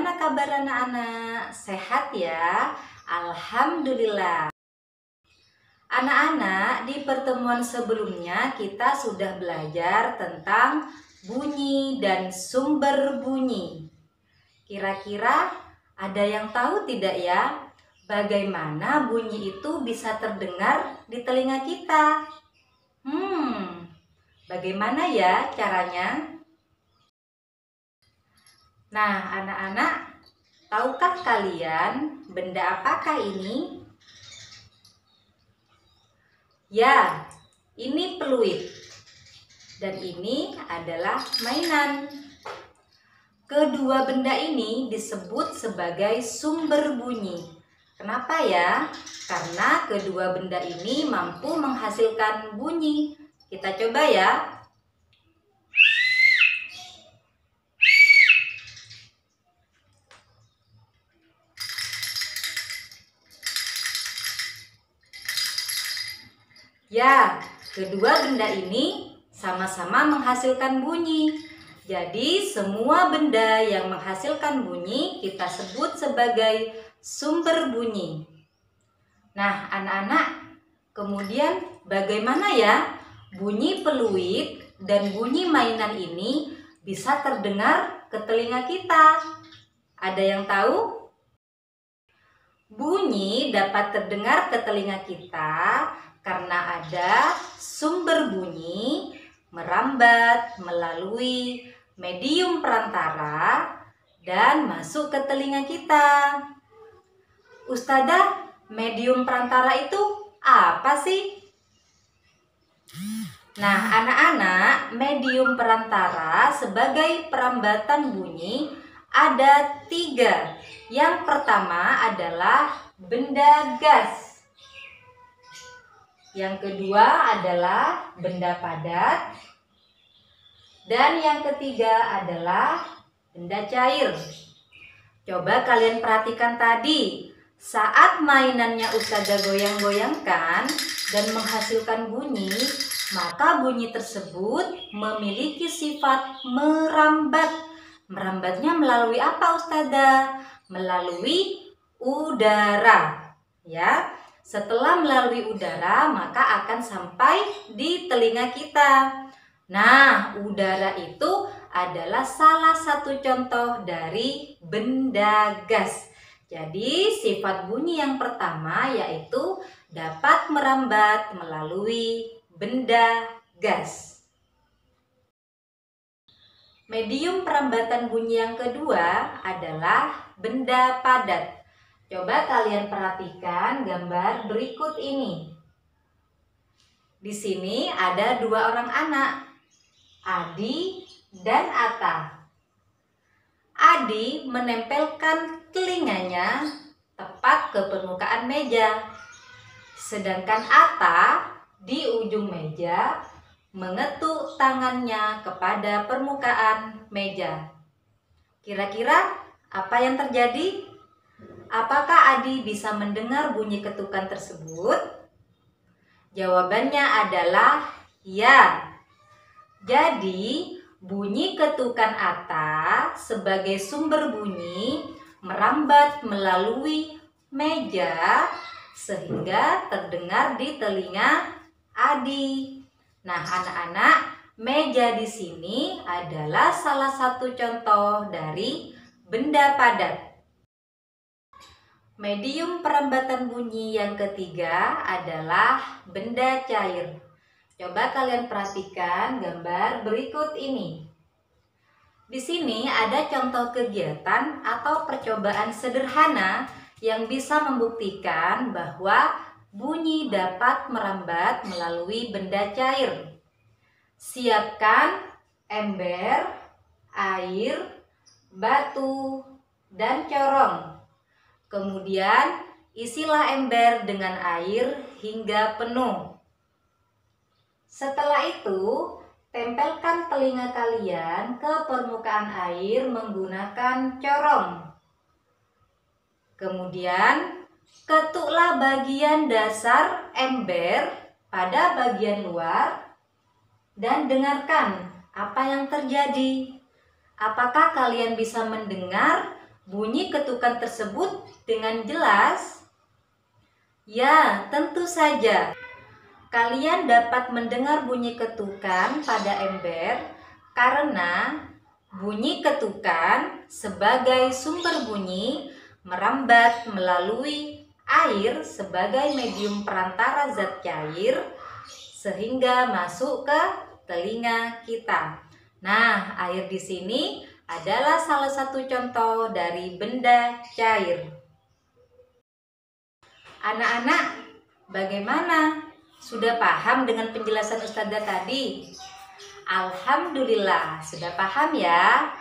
Bagaimana kabar anak-anak? Sehat ya? Alhamdulillah. Anak-anak, di pertemuan sebelumnya kita sudah belajar tentang bunyi dan sumber bunyi. Kira-kira ada yang tahu tidak ya? Bagaimana bunyi itu bisa terdengar di telinga kita? Bagaimana ya caranya? Nah, anak-anak, tahukah kalian benda apakah ini? Ya, ini peluit. Dan ini adalah mainan. Kedua benda ini disebut sebagai sumber bunyi. Kenapa ya? Karena kedua benda ini mampu menghasilkan bunyi. Kita coba ya. Ya, kedua benda ini sama-sama menghasilkan bunyi. Jadi, semua benda yang menghasilkan bunyi kita sebut sebagai sumber bunyi. Nah, anak-anak, kemudian bagaimana ya bunyi peluit dan bunyi mainan ini bisa terdengar ke telinga kita? Ada yang tahu? Bunyi dapat terdengar ke telinga kita karena ada sumber bunyi merambat melalui medium perantara dan masuk ke telinga kita. Ustadzah, medium perantara itu apa sih? Nah, anak-anak, medium perantara sebagai perambatan bunyi ada 3. Yang pertama adalah benda gas. Yang kedua adalah benda padat. Dan yang ketiga adalah benda cair. Coba kalian perhatikan tadi. Saat mainannya Ustadzah goyang-goyangkan dan menghasilkan bunyi, maka bunyi tersebut memiliki sifat merambat. Merambatnya melalui apa Ustadzah? Melalui udara. Ya. Setelah melalui udara, maka akan sampai di telinga kita. Nah, udara itu adalah salah satu contoh dari benda gas. Jadi, sifat bunyi yang pertama yaitu dapat merambat melalui benda gas. Medium perambatan bunyi yang kedua adalah benda padat. Coba kalian perhatikan gambar berikut ini. Di sini ada 2 orang anak, Adi dan Ata. Adi menempelkan telinganya tepat ke permukaan meja. Sedangkan Ata di ujung meja mengetuk tangannya kepada permukaan meja. Kira-kira apa yang terjadi? Apakah Adi bisa mendengar bunyi ketukan tersebut? Jawabannya adalah ya. Jadi, bunyi ketukan Ata sebagai sumber bunyi merambat melalui meja sehingga terdengar di telinga Adi. Nah, anak-anak, meja di sini adalah salah satu contoh dari benda padat. Medium perambatan bunyi yang ketiga adalah benda cair. Coba kalian perhatikan gambar berikut ini. Di sini ada contoh kegiatan atau percobaan sederhana yang bisa membuktikan bahwa bunyi dapat merambat melalui benda cair. Siapkan ember, air, batu, dan corong. Kemudian isilah ember dengan air hingga penuh. Setelah itu, tempelkan telinga kalian ke permukaan air menggunakan corong. Kemudian, ketuklah bagian dasar ember pada bagian luar dan dengarkan apa yang terjadi. Apakah kalian bisa mendengar bunyi ketukan tersebut dengan jelas? Ya, tentu saja. Kalian dapat mendengar bunyi ketukan pada ember karena bunyi ketukan sebagai sumber bunyi merambat melalui air sebagai medium perantara zat cair sehingga masuk ke telinga kita. Nah, air di sini adalah salah satu contoh dari benda cair. Anak-anak, bagaimana? Sudah paham dengan penjelasan Ustazah tadi? Alhamdulillah, sudah paham ya.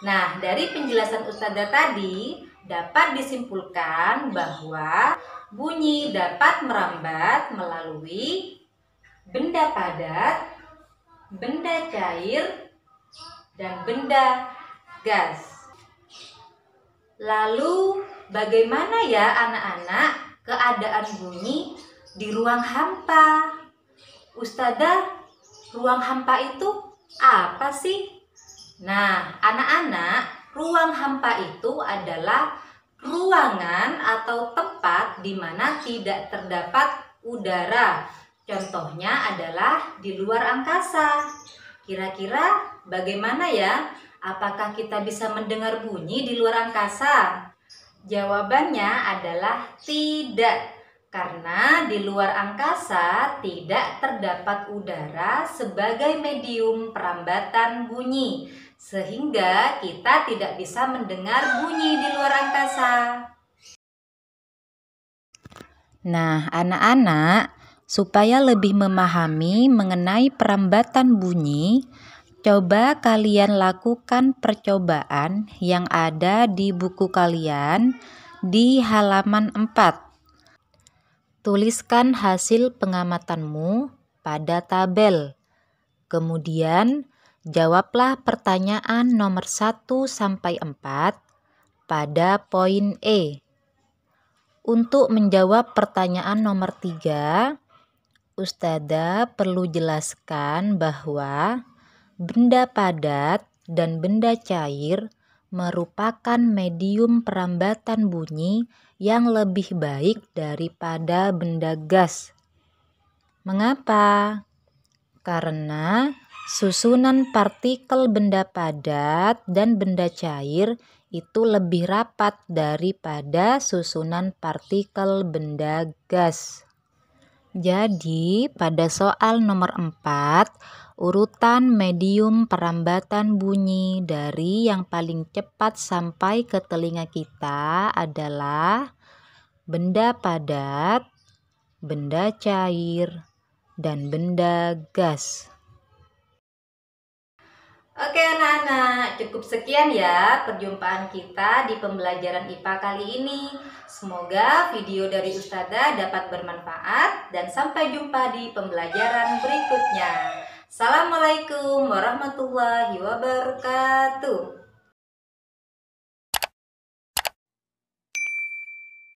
Nah, dari penjelasan Ustazah tadi dapat disimpulkan bahwa bunyi dapat merambat melalui benda padat, benda cair, dan benda gas. Lalu, bagaimana ya anak-anak keadaan bunyi di ruang hampa? Ustazah, ruang hampa itu apa sih? Nah, anak-anak, ruang hampa itu adalah ruangan atau tempat di mana tidak terdapat udara. Contohnya adalah di luar angkasa. Kira-kira bagaimana ya? Apakah kita bisa mendengar bunyi di luar angkasa? Jawabannya adalah tidak. Karena di luar angkasa tidak terdapat udara sebagai medium perambatan bunyi, sehingga kita tidak bisa mendengar bunyi di luar angkasa. Nah, anak-anak, supaya lebih memahami mengenai perambatan bunyi, coba kalian lakukan percobaan yang ada di buku kalian di halaman 4. Tuliskan hasil pengamatanmu pada tabel. Kemudian, jawablah pertanyaan nomor 1 sampai 4 pada poin E. Untuk menjawab pertanyaan nomor 3, Ustazah perlu jelaskan bahwa benda padat dan benda cair merupakan medium perambatan bunyi yang lebih baik daripada benda gas. Mengapa? Karena susunan partikel benda padat dan benda cair itu lebih rapat daripada susunan partikel benda gas. Jadi, pada soal nomor 4, urutan medium perambatan bunyi dari yang paling cepat sampai ke telinga kita adalah benda padat, benda cair, dan benda gas. Oke anak-anak, cukup sekian ya perjumpaan kita di pembelajaran IPA kali ini. Semoga video dari Ustazah dapat bermanfaat dan sampai jumpa di pembelajaran berikutnya. Assalamualaikum warahmatullahi wabarakatuh.